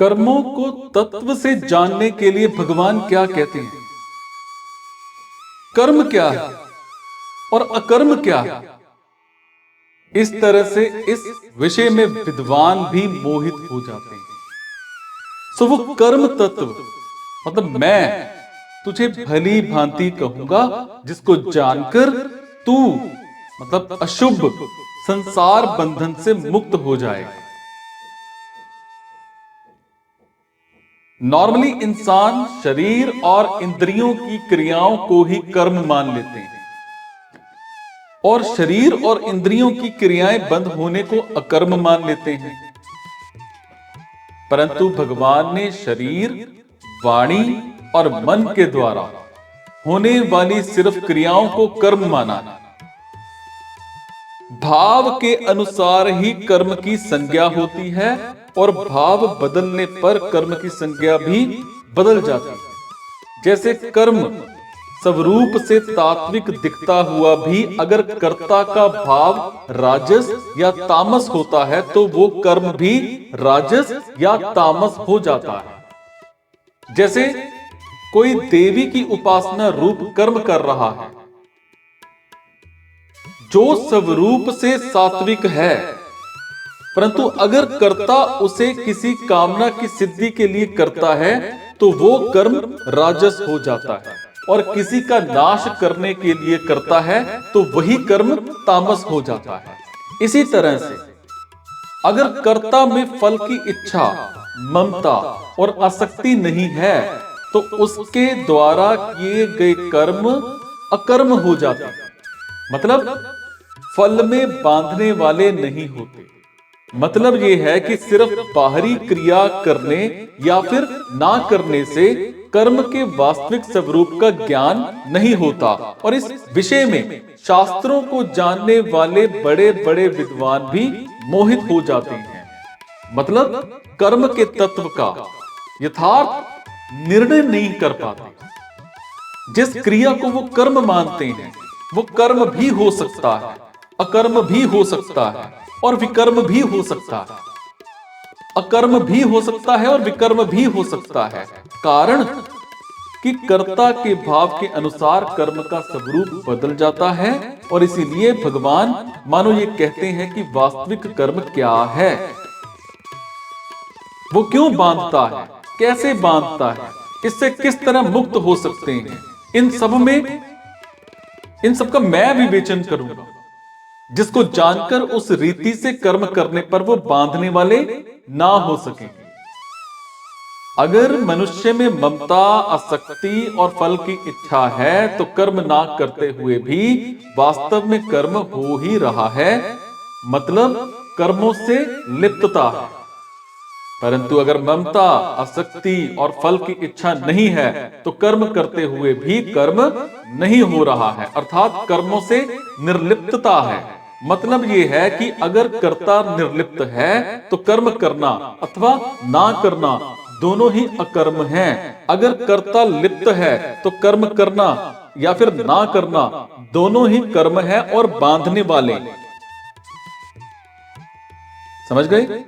कर्मों को तत्व से जानने के लिए भगवान क्या कहते हैं? कर्म क्या है और अकर्म क्या है? इस तरह से इस विषय में विद्वान भी मोहित हो जाते हैं। सो वो कर्म तत्व मतलब मैं तुझे भली भांति कहूंगा, जिसको जानकर तू मतलब अशुभ संसार बंधन से मुक्त हो जाएगा। नॉर्मली इंसान शरीर और इंद्रियों की क्रियाओं को ही कर्म मान लेते हैं और शरीर और इंद्रियों की क्रियाएं बंद होने को अकर्म मान लेते हैं। परंतु भगवान ने शरीर, वाणी और मन के द्वारा होने वाली सिर्फ क्रियाओं को कर्म माना। भाव के अनुसार ही कर्म की संज्ञा होती है और भाव बदलने पर कर्म की संज्ञा भी बदल जाती है। जैसे कर्म स्वरूप से तात्विक दिखता हुआ भी अगर कर्ता का भाव राजस या तामस होता है तो वो कर्म भी राजस या तामस हो जाता है। जैसे कोई देवी की उपासना रूप कर्म कर रहा है जो स्वरूप से सात्विक है, परंतु अगर कर्ता उसे किसी कामना की सिद्धि के लिए करता है तो वो कर्म राजस हो जाता है, और किसी का नाश करने के लिए करता है तो वही कर्म तामस हो जाता है। इसी तरह से अगर कर्ता में फल की इच्छा, ममता और आसक्ति नहीं है तो उसके द्वारा किए गए कर्म अकर्म हो जाते हैं, मतलब फल में बांधने वाले नहीं होते। मतलब यह है कि सिर्फ बाहरी क्रिया करने या फिर ना करने से कर्म के वास्तविक स्वरूप का ज्ञान नहीं होता। और इस विषय में शास्त्रों को जानने वाले बड़े बड़े विद्वान भी मोहित हो जाते हैं। मतलब कर्म के तत्व का यथार्थ निर्णय नहीं कर पाते। जिस क्रिया को वो कर्म मानते हैं वो कर्म भी हो सकता है, अकर्म भी हो सकता है और विकर्म भी हो सकता है। अकर्म भी हो सकता है और विकर्म भी हो सकता है, कारण कि कर्ता के भाव के अनुसार कर्म का स्वरूप बदल जाता है। और इसीलिए भगवान मानो ये कहते हैं कि वास्तविक कर्म क्या है, वो क्यों बांधता है, कैसे बांधता है, इससे किस तरह मुक्त हो सकते हैं। इन सब का मैं विवेचन करूंगा, जिसको जानकर उस रीति से कर्म करने पर वो बांधने वाले ना हो सके। अगर मनुष्य में ममता, आसक्ति और फल की इच्छा है तो कर्म ना करते हुए भी वास्तव में कर्म हो ही रहा है, मतलब कर्मों से लिप्तता है। परंतु अगर ममता, आसक्ति और फल की इच्छा नहीं है तो कर्म करते हुए भी कर्म नहीं हो रहा है, अर्थात कर्मों से निर्लिप्तता है। मतलब यह है कि अगर कर्ता निर्लिप्त है तो कर्म करना अथवा ना करना दोनों ही अकर्म हैं। अगर कर्ता लिप्त है तो कर्म करना या फिर ना करना दोनों ही कर्म है और बांधने वाले। समझ गए?